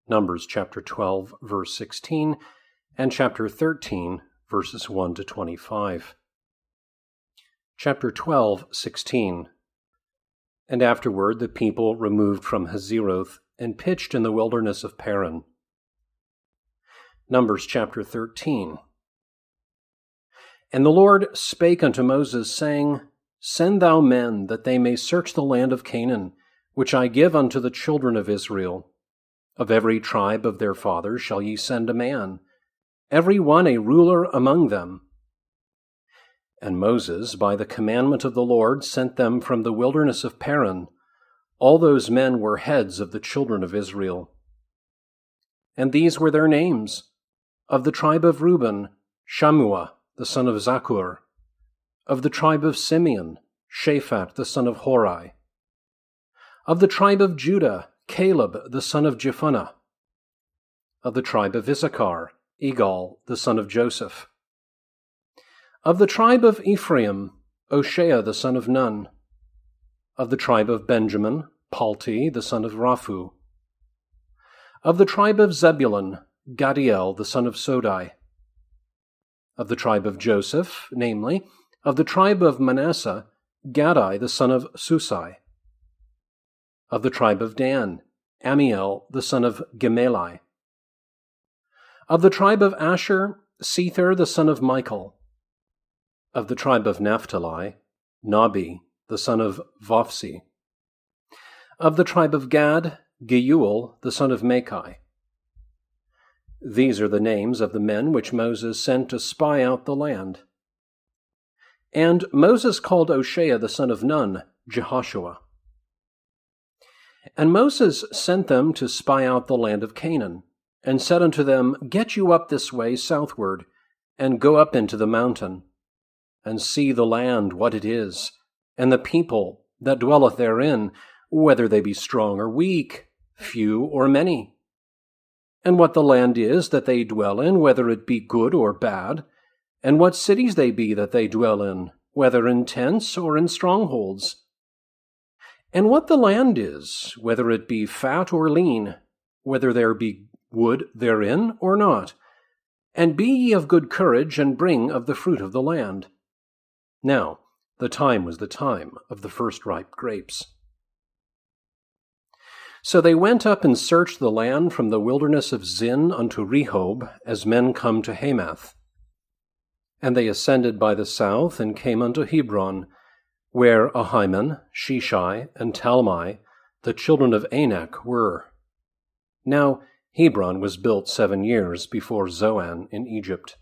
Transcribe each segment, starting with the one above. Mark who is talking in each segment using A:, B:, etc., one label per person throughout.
A: Numbers chapter 12, verse 16, and chapter 13, verses 1 to 25. Chapter 12, 16. And afterward the people removed from Hazeroth and pitched in the wilderness of Paran. Numbers chapter 13. And the Lord spake unto Moses, saying, Send thou men, that they may search the land of Canaan, which I give unto the children of Israel. Of every tribe of their fathers shall ye send a man, every one a ruler among them. And Moses, by the commandment of the Lord, sent them from the wilderness of Paran. All those men were heads of the children of Israel. And these were their names: of the tribe of Reuben, Shammua, the son of Zaccur; of the tribe of Simeon, Shaphat, the son of Hori; of the tribe of Judah, Caleb, the son of Jephunneh; of the tribe of Issachar, Igal, the son of Joseph; of the tribe of Ephraim, Oshea, the son of Nun; of the tribe of Benjamin, Palti, the son of Raphu; of the tribe of Zebulun, Gaddiel, the son of Sodi; of the tribe of Joseph, namely, of the tribe of Manasseh, Gaddi, the son of Susi; of the tribe of Dan, Ammiel, the son of Gemalli; of the tribe of Asher, Sethur, the son of Michael; of the tribe of Naphtali, Nahbi, the son of Vophsi; of the tribe of Gad, Geuel, the son of Machi. These are the names of the men which Moses sent to spy out the land. And Moses called Oshea the son of Nun Jehoshua. And Moses sent them to spy out the land of Canaan, and said unto them, Get you up this way southward, and go up into the mountain, and see the land what it is, and the people that dwelleth therein, whether they be strong or weak, few or many, and what the land is that they dwell in, whether it be good or bad, and what cities they be that they dwell in, whether in tents or in strongholds, and what the land is, whether it be fat or lean, whether there be wood therein or not. And be ye of good courage, and bring of the fruit of the land. Now the time was the time of the first ripe grapes. So they went up and searched the land from the wilderness of Zin unto Rehob, as men come to Hamath. And they ascended by the south, and came unto Hebron, where Ahiman, Sheshai, and Talmai, the children of Anak, were. Now Hebron was built 7 years before Zoan in Egypt.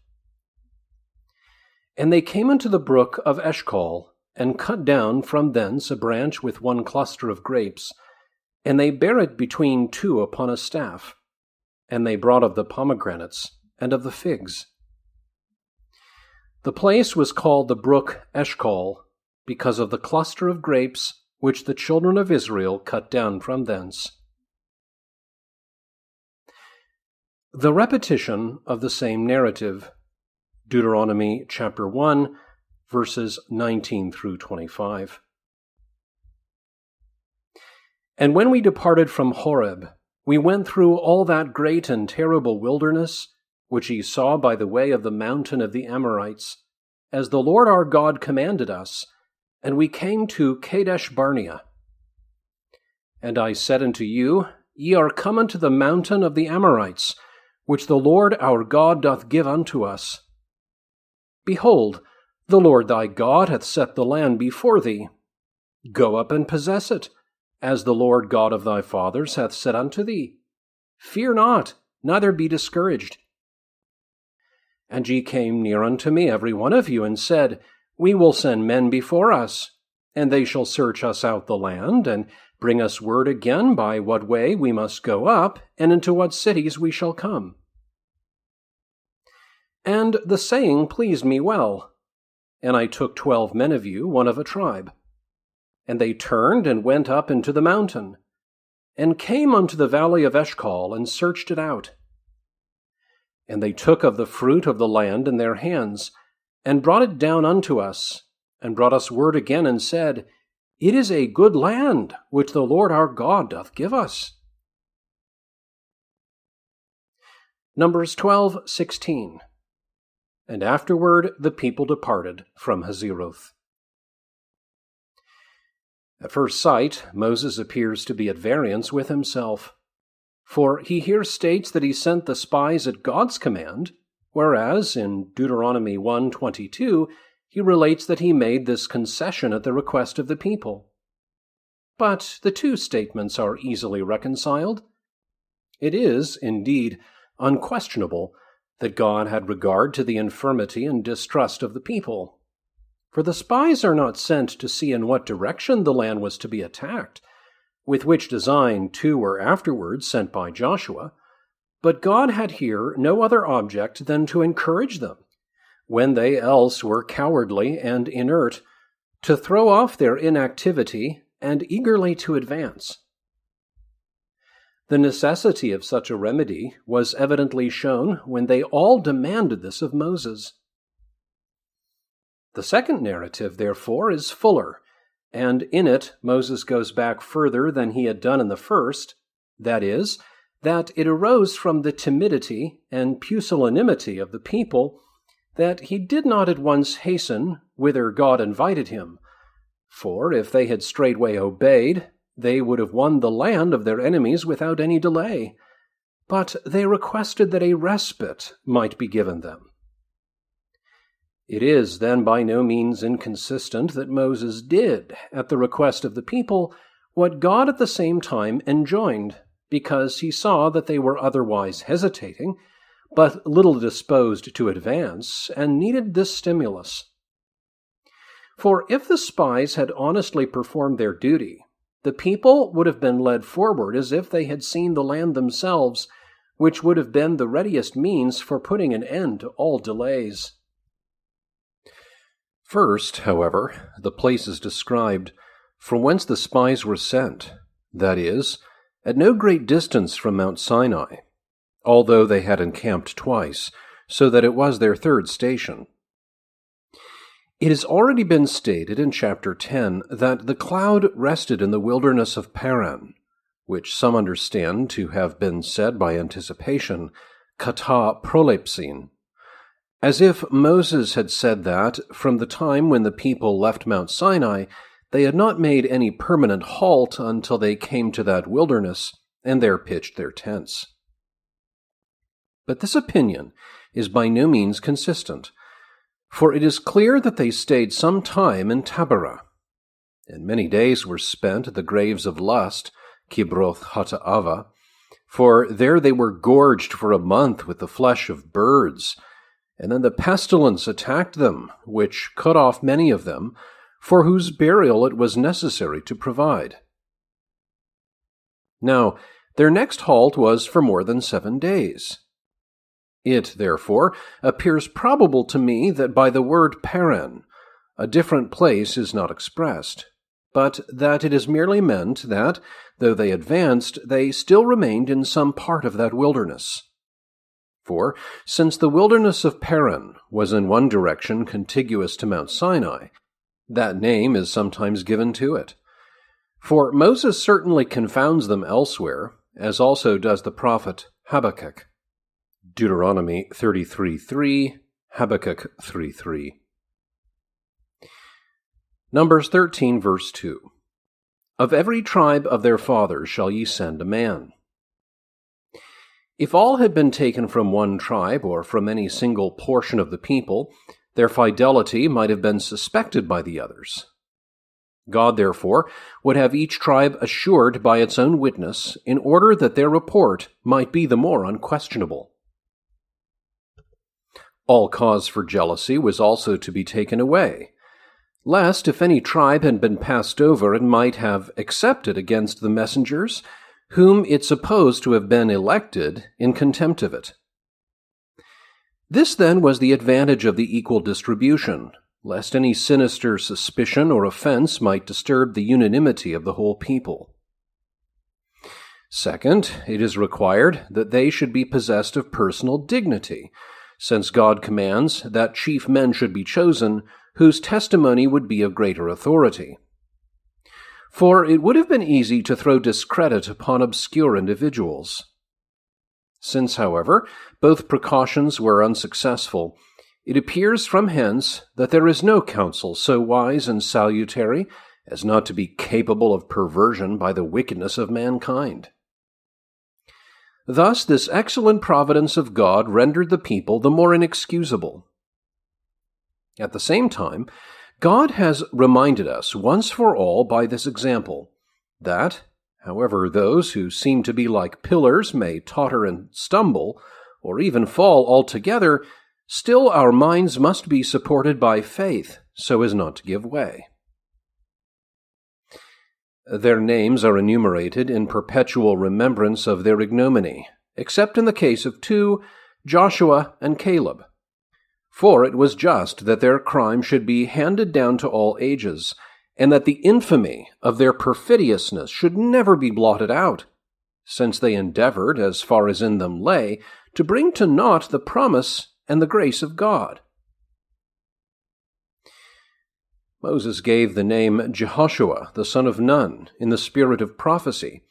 A: And they came unto the brook of Eshcol, and cut down from thence a branch with one cluster of grapes, and they bare it between two upon a staff, and they brought of the pomegranates and of the figs. The place was called the brook Eshcol, because of the cluster of grapes which the children of Israel cut down from thence. The repetition of the same narrative, Deuteronomy chapter 1, verses 19 through 25. And when we departed from Horeb, we went through all that great and terrible wilderness, which ye saw by the way of the mountain of the Amorites, as the Lord our God commanded us, and we came to Kadesh Barnea. And I said unto you, Ye are come unto the mountain of the Amorites, which the Lord our God doth give unto us. Behold, the Lord thy God hath set the land before thee. Go up and possess it, as the Lord God of thy fathers hath said unto thee. Fear not, neither be discouraged. And ye came near unto me, every one of you, and said, We will send men before us, and they shall search us out the land, and bring us word again by what way we must go up, and into what cities we shall come. And the saying pleased me well. And I took 12 men of you, one of a tribe. And they turned and went up into the mountain, and came unto the valley of Eshcol, and searched it out. And they took of the fruit of the land in their hands, and brought it down unto us, and brought us word again, and said, It is a good land, which the Lord our God doth give us. Numbers 12:16. And afterward the people departed from Hazeroth. At first sight, Moses appears to be at variance with himself, for he here states that he sent the spies at God's command, whereas in Deuteronomy 1:22 he relates that he made this concession at the request of the people. But the two statements are easily reconciled. It is, indeed, unquestionable that God had regard to the infirmity and distrust of the people. For the spies are not sent to see in what direction the land was to be attacked, with which design two were afterwards sent by Joshua, but God had here no other object than to encourage them, when they else were cowardly and inert, to throw off their inactivity and eagerly to advance. The necessity of such a remedy was evidently shown when they all demanded this of Moses. The second narrative, therefore, is fuller, and in it Moses goes back further than he had done in the first, that is, that it arose from the timidity and pusillanimity of the people that he did not at once hasten whither God invited him, for if they had straightway obeyed, they would have won the land of their enemies without any delay, but they requested that a respite might be given them. It is then by no means inconsistent that Moses did, at the request of the people, what God at the same time enjoined, because he saw that they were otherwise hesitating, but little disposed to advance, and needed this stimulus. For if the spies had honestly performed their duty, the people would have been led forward as if they had seen the land themselves, which would have been the readiest means for putting an end to all delays. First, however, the place is described from whence the spies were sent, that is, at no great distance from Mount Sinai, although they had encamped twice, so that it was their third station. It has already been stated in chapter 10 that the cloud rested in the wilderness of Paran, which some understand to have been said by anticipation, kata prolepsin, as if Moses had said that, from the time when the people left Mount Sinai, they had not made any permanent halt until they came to that wilderness, and there pitched their tents. But this opinion is by no means consistent, for it is clear that they stayed some time in Taberah, and many days were spent at the graves of lust, Kibroth Hattaava, for there they were gorged for a month with the flesh of birds, and then the pestilence attacked them, which cut off many of them, for whose burial it was necessary to provide. Now, their next halt was for more than 7 days. It, therefore, appears probable to me that by the word Paran, a different place is not expressed, but that it is merely meant that, though they advanced, they still remained in some part of that wilderness. For, since the wilderness of Paran was in one direction contiguous to Mount Sinai, that name is sometimes given to it. For Moses certainly confounds them elsewhere, as also does the prophet Habakkuk. Deuteronomy 33:3, Habakkuk 3:3. Numbers 13, verse 2. Of every tribe of their fathers shall ye send a man. If all had been taken from one tribe or from any single portion of the people, their fidelity might have been suspected by the others. God, therefore, would have each tribe assured by its own witness, in order that their report might be the more unquestionable. All cause for jealousy was also to be taken away, lest if any tribe had been passed over, it might have accepted against the messengers, whom it supposed to have been elected in contempt of it. This, then, was the advantage of the equal distribution, lest any sinister suspicion or offense might disturb the unanimity of the whole people. Second, it is required that they should be possessed of personal dignity, since God commands that chief men should be chosen, whose testimony would be of greater authority. For it would have been easy to throw discredit upon obscure individuals. Since, however, both precautions were unsuccessful, it appears from hence that there is no counsel so wise and salutary as not to be capable of perversion by the wickedness of mankind. Thus this excellent providence of God rendered the people the more inexcusable. At the same time, God has reminded us once for all by this example that, however those who seem to be like pillars may totter and stumble, or even fall altogether, still our minds must be supported by faith so as not to give way. Their names are enumerated in perpetual remembrance of their ignominy, except in the case of two, Joshua and Caleb. For it was just that their crime should be handed down to all ages, and that the infamy of their perfidiousness should never be blotted out, since they endeavored, as far as in them lay, to bring to naught the promise and the grace of God. Moses gave the name Jehoshua, the son of Nun, in the spirit of prophecy,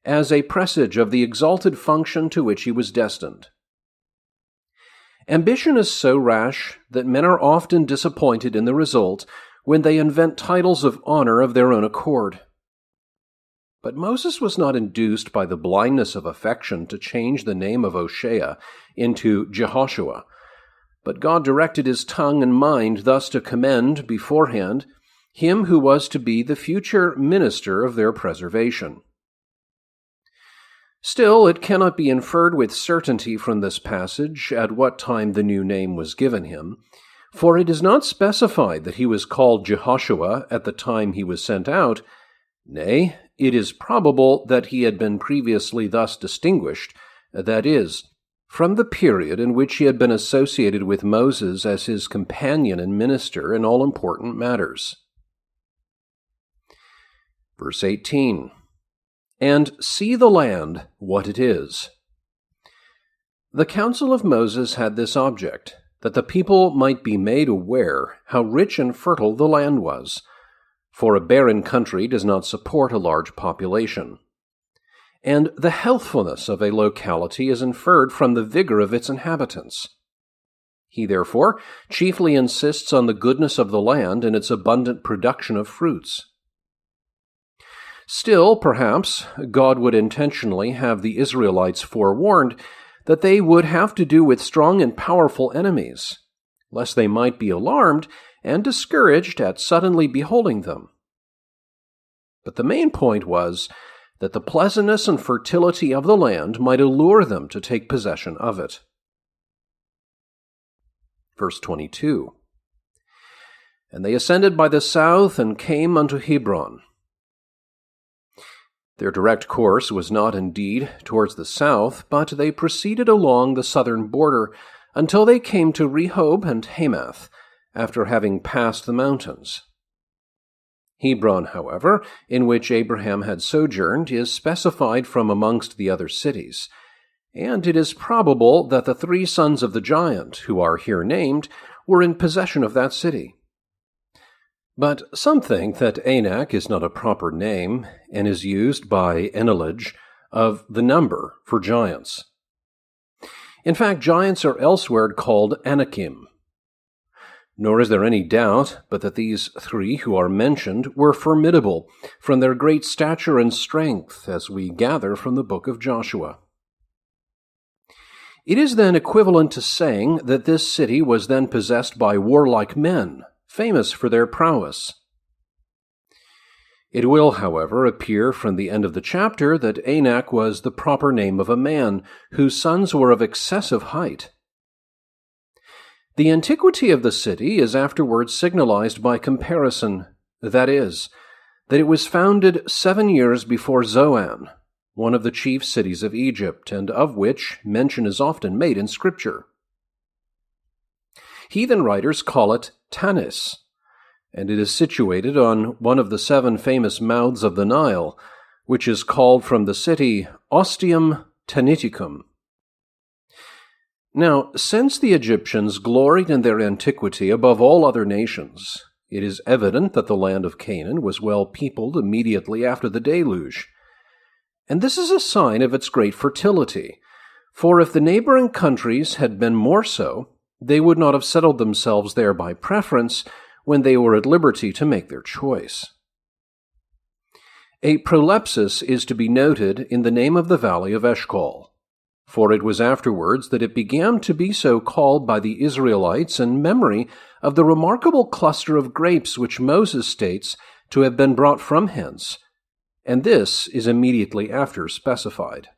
A: as a presage of the exalted function to which he was destined. Ambition is so rash that men are often disappointed in the result when they invent titles of honor of their own accord. But Moses was not induced by the blindness of affection to change the name of Oshea into Jehoshua, but God directed his tongue and mind thus to commend beforehand him who was to be the future minister of their preservation. Still, it cannot be inferred with certainty from this passage at what time the new name was given him, for it is not specified that he was called Jehoshua at the time he was sent out. Nay, it is probable that he had been previously thus distinguished, that is, from the period in which he had been associated with Moses as his companion and minister in all important matters. Verse 18, "And see the land, what it is." The counsel of Moses had this object, that the people might be made aware how rich and fertile the land was, for a barren country does not support a large population. And the healthfulness of a locality is inferred from the vigor of its inhabitants. He therefore chiefly insists on the goodness of the land and its abundant production of fruits. Still, perhaps, God would intentionally have the Israelites forewarned that they would have to do with strong and powerful enemies, lest they might be alarmed and discouraged at suddenly beholding them. But the main point was that the pleasantness and fertility of the land might allure them to take possession of it. Verse 22, "And they ascended by the south and came unto Hebron." Their direct course was not indeed towards the south, but they proceeded along the southern border until they came to Rehob and Hamath, after having passed the mountains. Hebron, however, in which Abraham had sojourned, is specified from amongst the other cities, and it is probable that the three sons of the giant, who are here named, were in possession of that city. But some think that Anak is not a proper name, and is used by Enelage of the number for giants. In fact, giants are elsewhere called Anakim. Nor is there any doubt but that these three who are mentioned were formidable from their great stature and strength, as we gather from the book of Joshua. It is then equivalent to saying that this city was then possessed by warlike men, famous for their prowess. It will, however, appear from the end of the chapter that Anak was the proper name of a man whose sons were of excessive height. The antiquity of the city is afterwards signalized by comparison, that is, that it was founded 7 years before Zoan, one of the chief cities of Egypt, and of which mention is often made in Scripture. Heathen writers call it Tanis, and it is situated on one of the 7 famous mouths of the Nile, which is called from the city Ostium Taniticum. Now, since the Egyptians gloried in their antiquity above all other nations, it is evident that the land of Canaan was well peopled immediately after the deluge. And this is a sign of its great fertility, For if the neighboring countries had been more so, they would not have settled themselves there by preference when they were at liberty to make their choice. A prolepsis is to be noted in the name of the valley of Eshcol, for it was afterwards that it began to be so called by the Israelites in memory of the remarkable cluster of grapes which Moses states to have been brought from hence, and this is immediately after specified.